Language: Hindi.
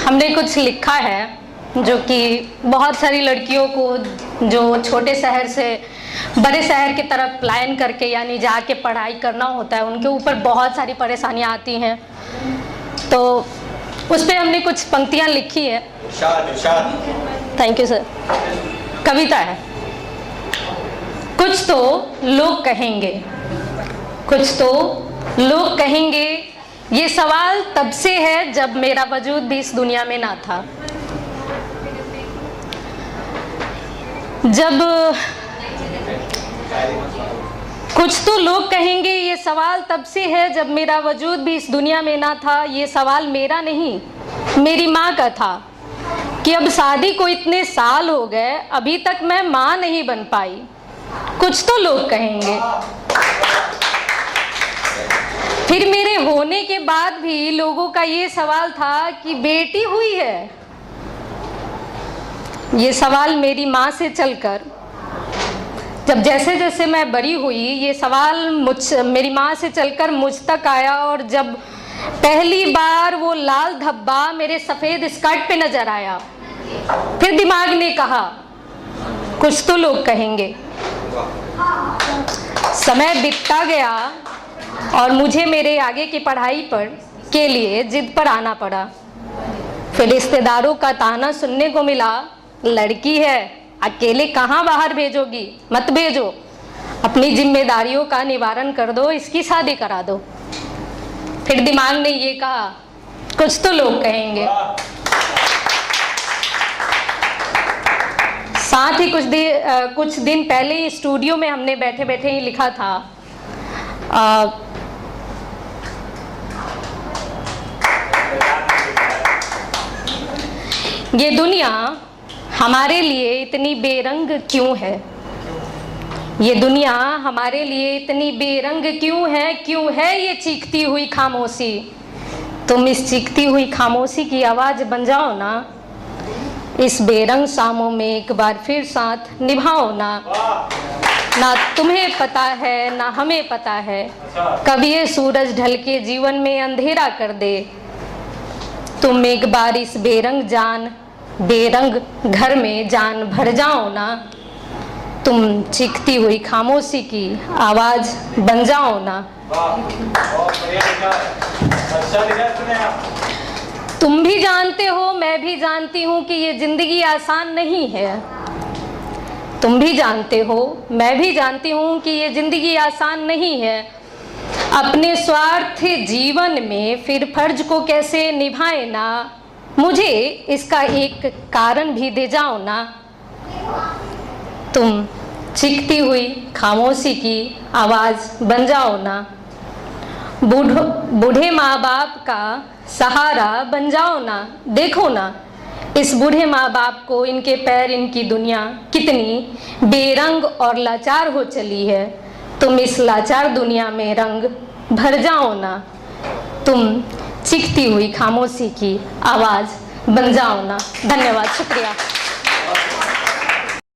हमने कुछ लिखा है जो कि बहुत सारी लड़कियों को जो छोटे शहर से बड़े शहर की तरफ प्लान करके यानी जाके पढ़ाई करना होता है, उनके ऊपर बहुत सारी परेशानियां आती हैं। तो उस पर हमने कुछ पंक्तियां लिखी है। Thank you sir. कविता है। कुछ तो लोग कहेंगे, कुछ तो लोग कहेंगे, ये सवाल तब से है जब मेरा वजूद भी इस दुनिया में ना था। जब कुछ तो लोग कहेंगे, ये सवाल तब से है जब मेरा वजूद भी इस दुनिया में ना था। ये सवाल मेरा नहीं, मेरी माँ का था कि अब शादी को इतने साल हो गए, अभी तक मैं माँ नहीं बन पाई। कुछ तो लोग कहेंगे। फिर मेरे होने के बाद भी लोगों का ये सवाल था कि बेटी हुई है। ये सवाल मेरी माँ से चलकर जब जैसे जैसे मैं बड़ी हुई, ये सवाल मेरी माँ से चलकर मुझ तक आया। और जब पहली बार वो लाल धब्बा मेरे सफ़ेद स्कर्ट पे नजर आया, फिर दिमाग ने कहा कुछ तो लोग कहेंगे। समय बीतता गया और मुझे मेरे आगे की पढ़ाई के लिए जिद पर आना पड़ा। फिर रिश्तेदारों का ताना सुनने को मिला, लड़की है, अकेले कहाँ बाहर भेजोगी, मत भेजो, अपनी जिम्मेदारियों का निवारण कर दो, इसकी शादी करा दो। फिर दिमाग ने ये कहा कुछ तो लोग कहेंगे। साथ ही कुछ दिन पहले ही स्टूडियो में हमने बैठे बैठे ही लिखा था, ये दुनिया हमारे लिए इतनी बेरंग क्यों है। ये दुनिया हमारे लिए इतनी बेरंग क्यों है ये चीखती हुई खामोशी। तुम इस चीखती हुई खामोशी की आवाज़ बन जाओ ना, इस बेरंग शामों में एक बार फिर साथ निभाओ ना। ना तुम्हें पता है ना हमें पता है, कब ये सूरज ढल के जीवन में अंधेरा कर दे। तुम एक बार इस बेरंग घर में जान भर जाओ ना, तुम चीखती हुई खामोशी की आवाज बन जाओ ना। तुम भी जानते हो, मैं भी जानती हूँ कि ये जिंदगी आसान नहीं है। तुम भी जानते हो, मैं भी जानती हूँ कि ये जिंदगी आसान नहीं है। अपने स्वार्थ जीवन में फिर फर्ज को कैसे निभाए ना, मुझे इसका एक कारण भी दे जाओ ना। तुम चीखती हुई खामोशी की आवाज़ बन जाओ ना। बूढ़े माँ बाप का सहारा बन जाओ ना। देखो ना इस बूढ़े माँ बाप को, इनके पैर, इनकी दुनिया कितनी बेरंग और लाचार हो चली है। तुम इस लाचार दुनिया में रंग भर जाओ ना। तुम चीखती हुई खामोशी की आवाज़ बन जाओ ना। धन्यवाद, शुक्रिया।